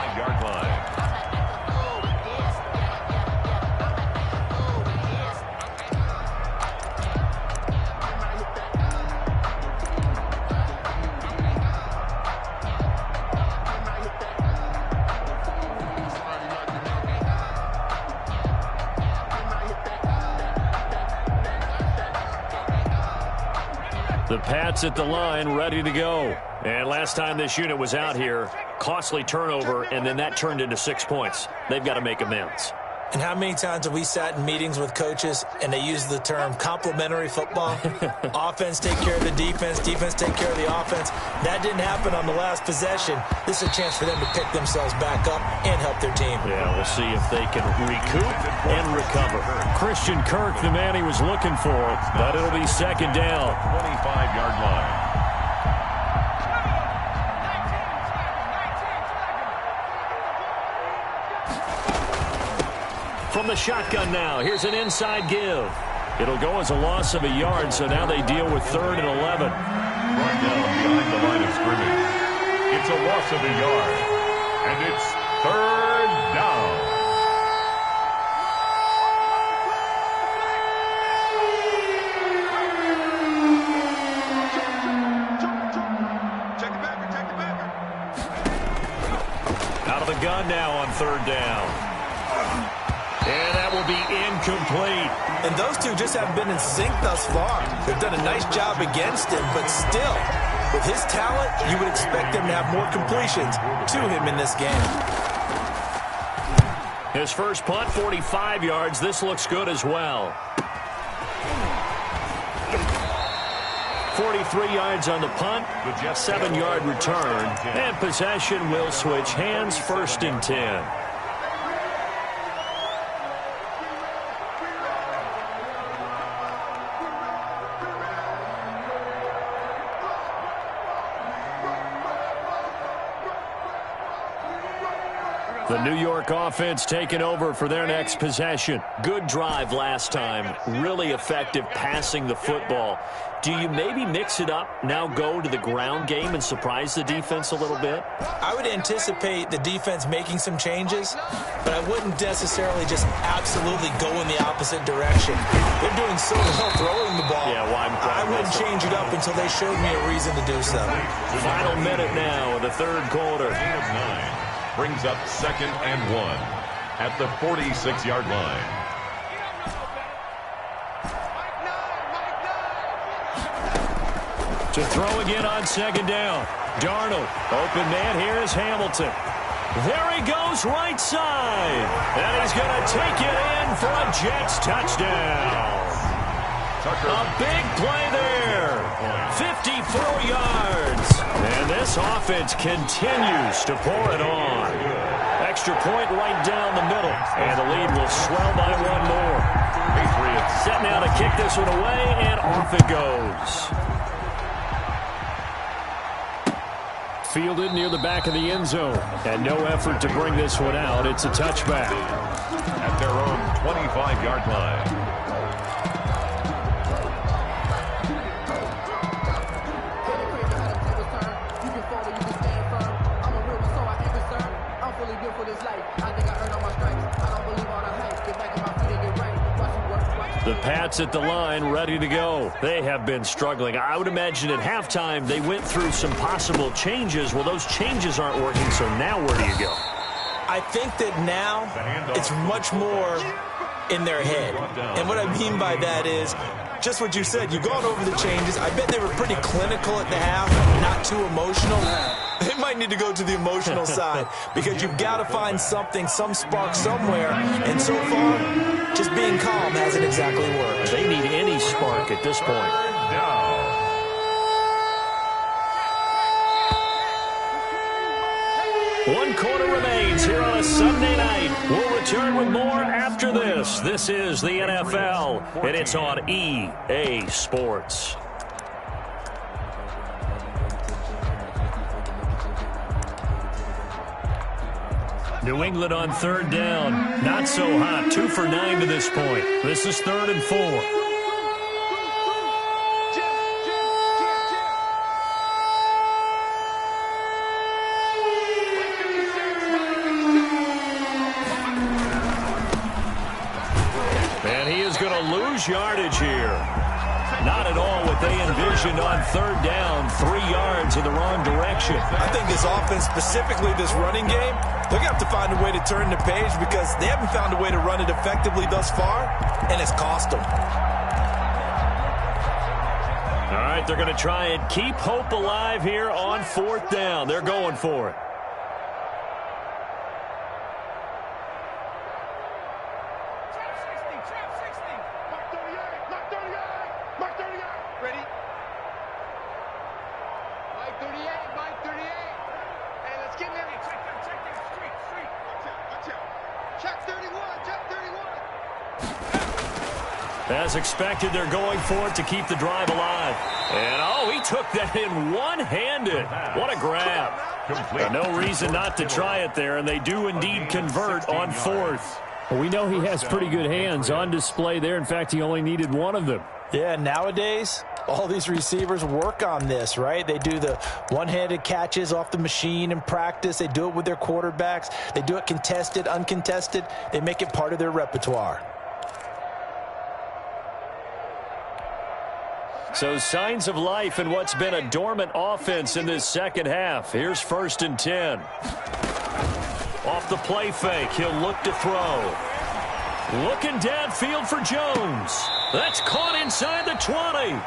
Speaker 1: The Pats at the line, ready to go. And last time this unit was out here, costly turnover, and then that turned into 6 points. They've got to make amends.
Speaker 2: And how many times have we sat in meetings with coaches and they use the term complementary football? Offense take care of the defense, defense take care of the offense. That didn't happen on the last possession. This is a chance for them to pick themselves back up and help their team.
Speaker 1: Yeah, we'll see if they can recoup and recover. Christian Kirk, the man he was looking for, but it'll be 2nd down.
Speaker 3: 25-yard line.
Speaker 1: From the shotgun now, here's an inside give. It'll go as a loss of a yard, so now they deal with 3rd and 11.
Speaker 3: Brought down behind the line of scrimmage. It's a loss of a yard, and it's 3rd down.
Speaker 4: Check the backer.
Speaker 1: Out of the gun now on 3rd down. And that will be incomplete.
Speaker 2: And those two just haven't been in sync thus far. They've done a nice job against him, but still, with his talent, you would expect him to have more completions to him in this game.
Speaker 1: His first punt, 45 yards. This looks good as well. 43 yards on the punt, 7-yard return, and possession will switch hands, 1st and 10. The New York offense taking over for their next possession.
Speaker 5: Good drive last time. Really effective passing the football. Do you maybe mix it up, now go to the ground game and surprise the defense a little bit?
Speaker 2: I would anticipate the defense making some changes, but I wouldn't necessarily just absolutely go in the opposite direction. They're doing so well throwing the ball.
Speaker 5: Yeah, well,
Speaker 2: I wouldn't change it up until they showed me a reason to do so.
Speaker 1: Final minute now of the third quarter.
Speaker 3: Gain of 9 brings up 2nd and 1 at the 46-yard line.
Speaker 1: To throw again on 2nd down. Darnold, open man, here is Hamilton. There he goes, right side. And he's going to take it in for a Jets touchdown. A big play there. 54 yards. And this offense continues to pour it on. Extra point right down the middle. And the lead will swell by one more. Patriots set now to kick this one away, and off it goes. Fielded near the back of the end zone. And no effort to bring this one out. It's a touchback.
Speaker 3: At their own 25-yard line.
Speaker 1: The Pats at the line, ready to go. They have been struggling. I would imagine at halftime they went through some possible changes. Well, those changes aren't working, so now where do you go?
Speaker 2: I think that now it's much more in their head. And what I mean by that is just what you said. You've gone over the changes. I bet they were pretty clinical at the half, not too emotional. They might need to go to the emotional side because you've got to find something, some spark somewhere. And so far, just being calm hasn't exactly worked.
Speaker 1: They need any spark at this point.
Speaker 3: Down.
Speaker 1: One quarter remains here on a Sunday night. We'll return with more after this. This is the NFL, and it's on EA Sports. New England on 3rd down. Not so hot. 2 for 9 to this point. This is 3rd and 4. And he is going to lose yardage here. Not at all what they envisioned on 3rd down. 3 yards in the wrong direction.
Speaker 2: I think this offense, specifically this running game, they're going to have to find a way to turn the page because they haven't found a way to run it effectively thus far, and it's cost them.
Speaker 1: All right, they're going to try and keep hope alive here on 4th down. They're going for it. As expected, they're going for it to keep the drive alive. And, oh, he took that in one-handed. What a grab. No reason not to try it there, and they do indeed convert on 4th.
Speaker 6: Well, we know he has pretty good hands on display there. In fact, he only needed one of them.
Speaker 2: Yeah, nowadays, all these receivers work on this, right? They do the one-handed catches off the machine in practice. They do it with their quarterbacks. They do it contested, uncontested. They make it part of their repertoire.
Speaker 1: So signs of life in what's been a dormant offense in this second half. Here's 1st and 10. Off the play fake, he'll look to throw. Looking downfield for Jones. That's caught inside the 20.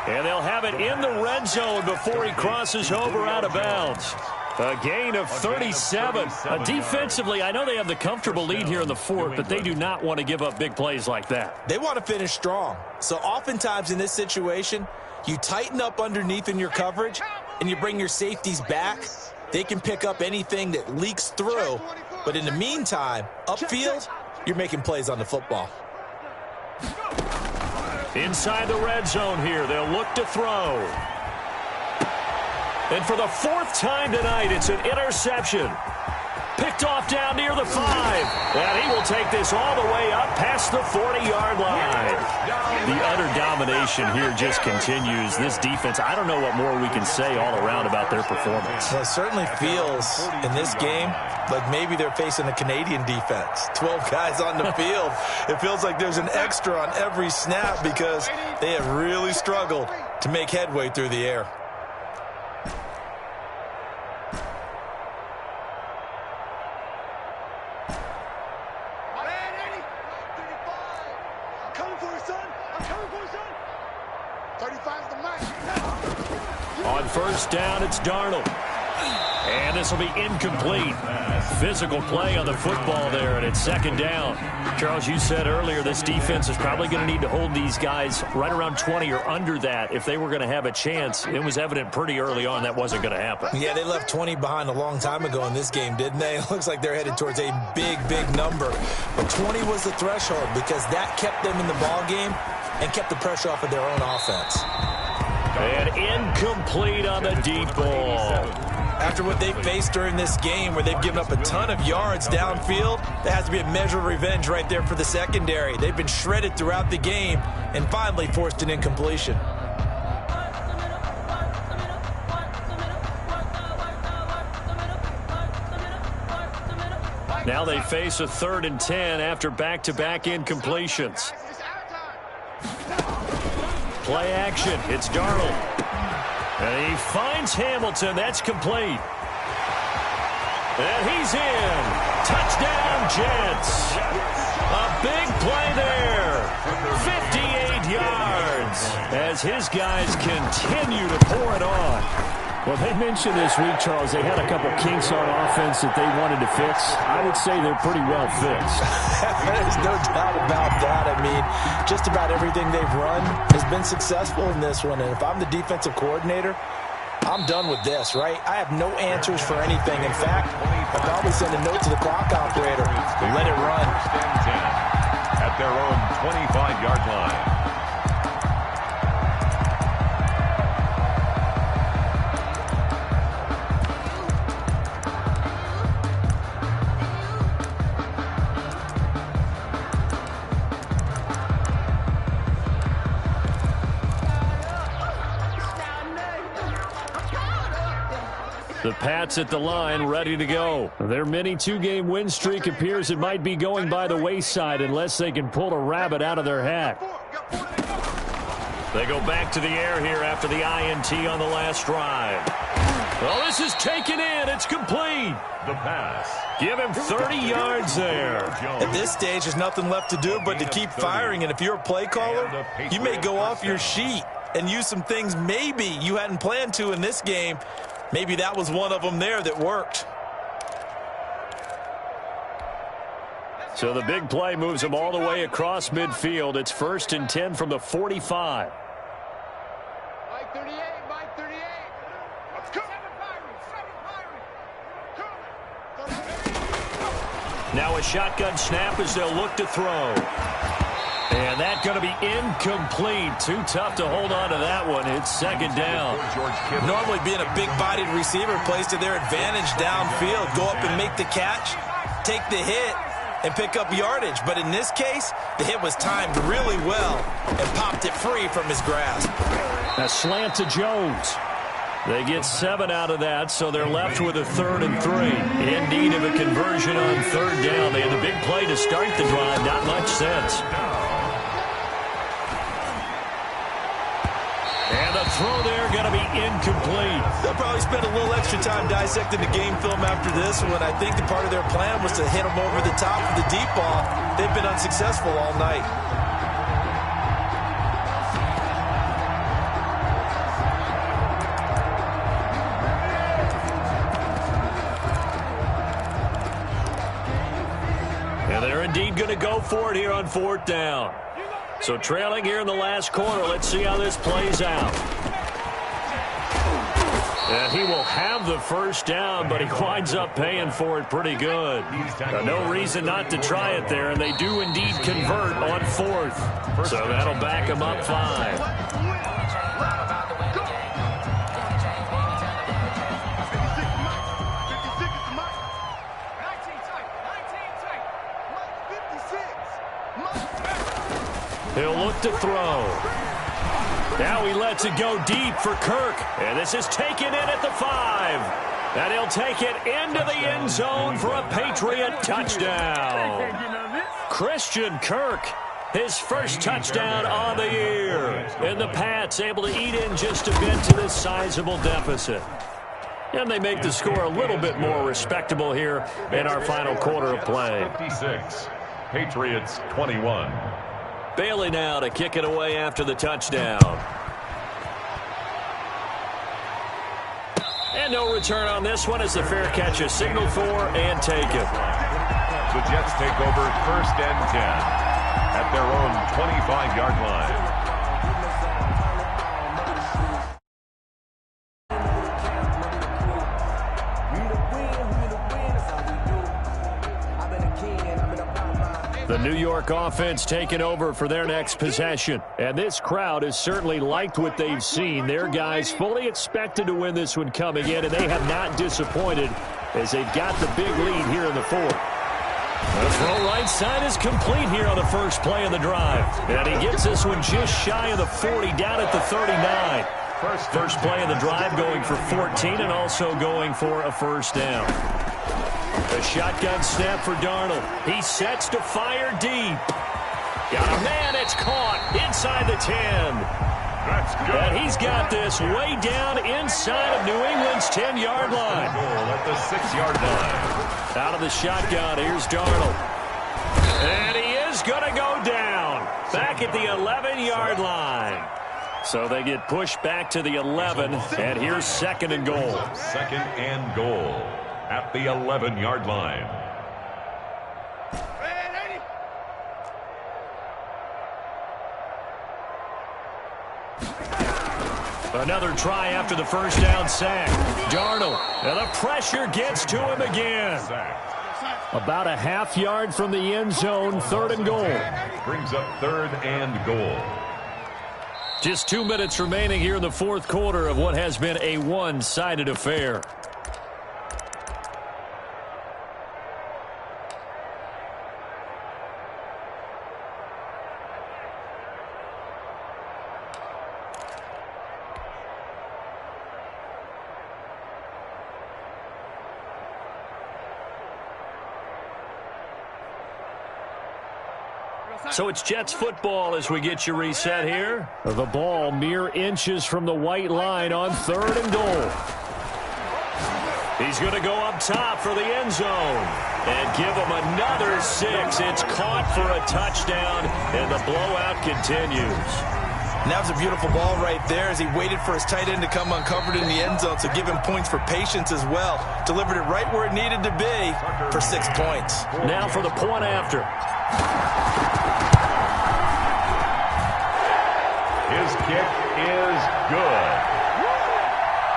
Speaker 1: And they'll have it in the red zone before he crosses over out of bounds. A gain of 37. Defensively, I know they have the comfortable lead here in the 4th, but they do not want to give up big plays like that.
Speaker 2: They want to finish strong. So oftentimes in this situation, you tighten up underneath in your coverage, and you bring your safeties back. They can pick up anything that leaks through. But in the meantime, upfield, you're making plays on the football.
Speaker 1: Inside the red zone here, they'll look to throw. And for the 4th time tonight, it's an interception. Picked Picked off down near the 5. And he will take this all the way up past the 40-yard line. The utter domination here just continues. This defense, I don't know what more we can say all around about their performance.
Speaker 2: Well, it certainly feels in this game like maybe they're facing a Canadian defense. 12 guys on the field. It feels like there's an extra on every snap because they have really struggled to make headway through the air.
Speaker 1: On first down, it's Darnold. And this will be incomplete. Physical play on the football there, and it's second down. Charles, you said earlier this defense is probably going to need to hold these guys right around 20 or under that if they were going to have a chance. It was evident pretty early on that wasn't going to happen.
Speaker 2: Yeah, they left 20 behind a long time ago in this game, didn't they? It looks like they're headed towards a big, big number. But 20 was the threshold because that kept them in the ball game and kept the pressure off of their own offense.
Speaker 1: And incomplete on the deep ball.
Speaker 2: After what they faced during this game where they've given up a ton of yards downfield, there has to be a measure of revenge right there for the secondary. They've been shredded throughout the game and finally forced an incompletion.
Speaker 1: Now they face a 3rd and 10 after back-to-back incompletions. Play action. It's Darnold. And he finds Hamilton. That's complete. And he's in. Touchdown, Jets. A big play there. 58 yards as his guys continue to pour it on.
Speaker 6: Well, they mentioned this week, Charles, they had a couple kinks on offense that they wanted to fix. I would say they're pretty well fixed.
Speaker 2: There's no doubt about that. I mean, just about everything they've run has been successful in this one. And if I'm the defensive coordinator, I'm done with this, right? I have no answers for anything. In fact, I'll probably send a note to the clock operator to let it run.
Speaker 3: At their own 25-yard line.
Speaker 1: The Pats at the line, ready to go.
Speaker 6: Their mini 2-game win streak appears it might be going by the wayside unless they can pull a rabbit out of their hat.
Speaker 1: They go back to the air here after the INT on the last drive. Well, this is taken in. It's complete.
Speaker 3: The pass.
Speaker 1: Give him 30 yards there.
Speaker 2: At this stage, there's nothing left to do but to keep firing. And if you're a play caller, you may go off your sheet and use some things maybe you hadn't planned to in this game. Maybe that was one of them there that worked.
Speaker 1: So the big play moves them all the way across midfield. It's 1st and 10 from the 45.
Speaker 4: Mike 38, Mike 38. Let's go.
Speaker 1: Now a shotgun snap as they'll look to throw. And that's going to be incomplete. Too tough to hold on to that one. It's second down.
Speaker 2: Normally being a big-bodied receiver plays to their advantage downfield. Go up and make the catch, take the hit, and pick up yardage. But in this case, the hit was timed really well and popped it free from his grasp.
Speaker 6: A slant to Jones.
Speaker 1: They get 7 out of that, so they're left with a 3rd and 3. In need of a conversion on 3rd down. They had the big play to start the drive. Not much sense. And the throw there going to be incomplete.
Speaker 2: They'll probably spend a little extra time dissecting the game film after this one. I think the part of their plan was to hit them over the top of the deep ball. They've been unsuccessful all night.
Speaker 1: And they're indeed going to go for it here on 4th down. So trailing here in the last quarter. Let's see how this plays out. And he will have the first down, but he winds up paying for it pretty good. No reason not to try it there, and they do indeed convert on 4th. So that'll back him up 5. He'll look to throw. Now he lets it go deep for Kirk. And this is taken in at the 5. And he'll take it into the end zone for a Patriot touchdown. Christian Kirk, his first touchdown on the year. And the Pats able to eat in just a bit to this sizable deficit. And they make the score a little bit more respectable here in our final quarter of play.
Speaker 3: 56, Patriots 21.
Speaker 1: Bailey now to kick it away after the touchdown. And no return on this one as the fair catch is signaled for and taken.
Speaker 3: The Jets take over 1st and 10 at their own 25-yard line.
Speaker 1: The New York offense taking over for their next possession. And this crowd has certainly liked what they've seen. Their guys fully expected to win this one coming in, and they have not disappointed as they've got the big lead here in the 4th. The throw right side is complete here on the first play of the drive. And he gets this one just shy of the 40, down at the 39. First play of the drive going for 14 and also going for a first down. A shotgun snap for Darnold. He sets to fire deep. Got a man, it's caught inside the 10.
Speaker 3: That's good.
Speaker 1: And he's got this way down inside of New England's 10-yard line.
Speaker 3: Goal at the 6-yard line.
Speaker 1: Out of the shotgun, here's Darnold. And he is going to go down. Back at the 11-yard line. So they get pushed back to the 11, and here's 2nd and goal.
Speaker 3: 2nd and goal at the 11-yard line.
Speaker 1: Another try after the first down sack. Darnold, and the pressure gets to him again. About a half yard from the end zone, 3rd and goal.
Speaker 3: Brings up 3rd and goal.
Speaker 1: Just 2 minutes remaining here in the 4th quarter of what has been a one-sided affair. So it's Jets football as we get you reset here. The ball mere inches from the white line on 3rd and goal. He's going to go up top for the end zone and give him another 6. It's caught for a touchdown, and the blowout continues.
Speaker 2: And that was a beautiful ball right there as he waited for his tight end to come uncovered in the end zone, so give him points for patience as well. Delivered it right where it needed to be for 6 points.
Speaker 1: Now for the point after.
Speaker 3: His kick is good.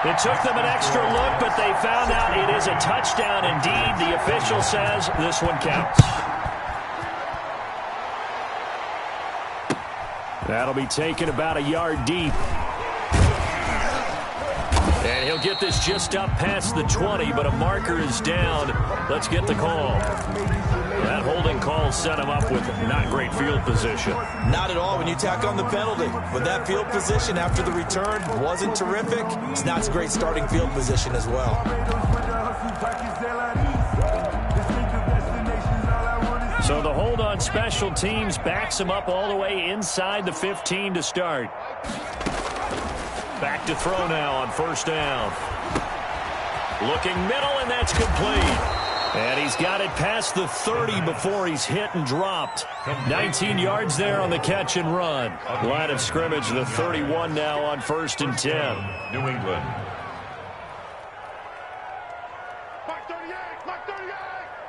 Speaker 1: It took them an extra look, but they found out it is a touchdown indeed. The official says this one counts. That'll be taken about a yard deep. And he'll get this just up past the 20, but a marker is down. Let's get the call. That holding call set him up with not great field position.
Speaker 2: Not at all when you tack on the penalty. But that field position after the return wasn't terrific. It's not a great starting field position as well.
Speaker 1: So the hold on special teams backs him up all the way inside the 15 to start. Back to throw now on first down. Looking middle, and that's complete. And he's got it past the 30 before he's hit and dropped. 19 yards there on the catch and run. Line of scrimmage, the 31 now on 1st and 10.
Speaker 3: New England.
Speaker 4: Mark 38! Mark 38!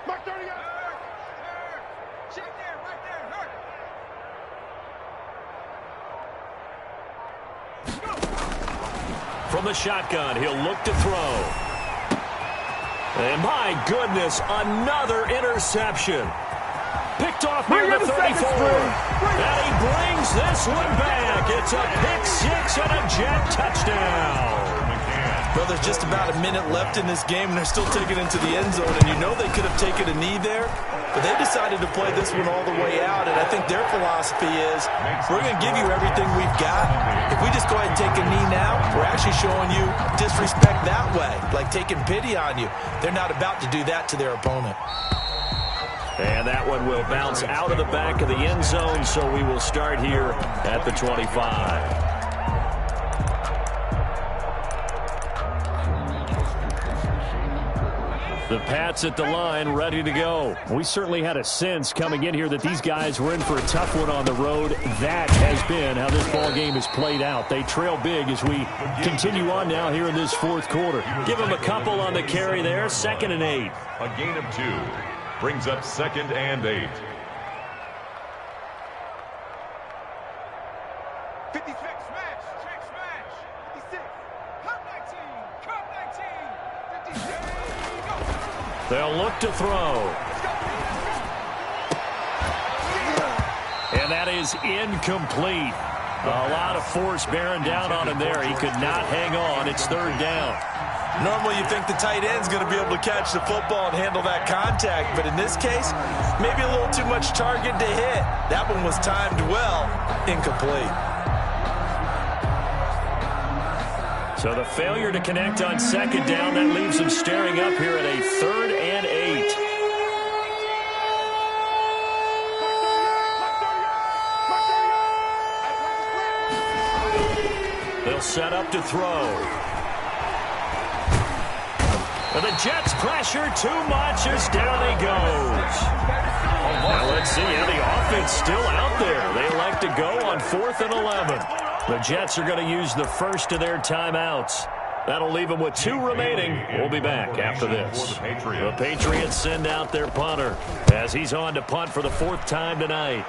Speaker 4: Mark 38! Check there, right there,
Speaker 1: From the shotgun, he'll look to throw. And my goodness, another interception. Picked off near the 34. And he brings this one back. It's a pick 6 and a Jet touchdown.
Speaker 2: Well, there's just about a minute left in this game, and they're still taking it into the end zone. And you know they could have taken a knee there, but they decided to play this one all the way out. And I think their philosophy is, we're going to give you everything we've got. If we just go ahead and take a knee now, we're actually showing you disrespect that way, like taking pity on you. They're not about to do that to their opponent.
Speaker 5: And that one will bounce out of the back of the end zone, so we will start here at the 25. The Pats at the line, ready to go. We certainly had a sense coming in here that these guys were in for a tough one on the road. That has been how this ball game has played out. They trail big as we continue on now here in this fourth quarter.
Speaker 1: Give them a couple on the carry there, 2nd and 8.
Speaker 3: A gain of 2 brings up 2nd and 8.
Speaker 4: 56, smash, check, smash. 56, come 19, come 19. 56, go.
Speaker 1: They'll look to throw. And that is incomplete. A lot of force bearing down on him there. He could not hang on. It's 3rd down.
Speaker 2: Normally you think the tight end's going to be able to catch the football and handle that contact, but in this case, maybe a little too much target to hit. That one was timed well, incomplete.
Speaker 1: So the failure to connect on 2nd down, that leaves them staring up here at a 3rd and 8. They'll set up to throw. And the Jets pressure too much as down he goes. Now let's see how the offense still out there. They elect to go on 4th and 11. The Jets are going to use the first of their timeouts. That'll leave them with 2 remaining. We'll be back after this. The Patriots send out their punter as he's on to punt for the 4th time tonight.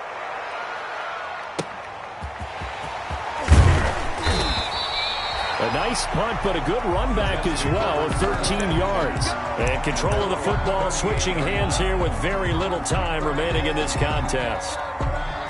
Speaker 1: A nice punt, but a good run back as well of 13 yards. And control of the football switching hands here with very little time remaining in this contest.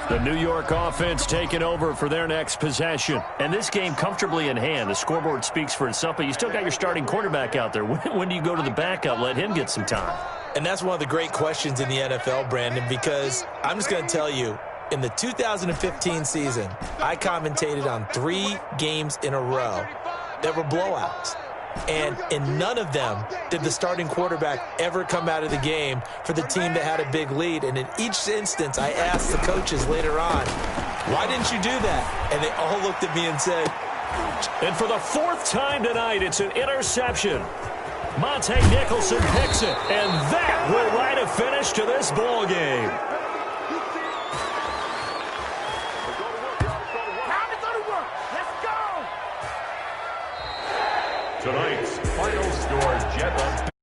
Speaker 1: The New York offense taking over for their next possession. And this game comfortably in hand. The scoreboard speaks for itself, but you still got your starting quarterback out there. When do you go to the backup? Let him get some time.
Speaker 2: And that's one of the great questions in the NFL, Brandon, because I'm just going to tell you, in the 2015 season, I commentated on 3 games in a row that were blowouts. And in none of them did the starting quarterback ever come out of the game for the team that had a big lead. And in each instance, I asked the coaches later on, why didn't you do that? And they all looked at me and said,
Speaker 1: and for the 4th time tonight, it's an interception. Monte Nicholson picks it, and that will write a finish to this ball game.
Speaker 3: Tonight's final score, Jets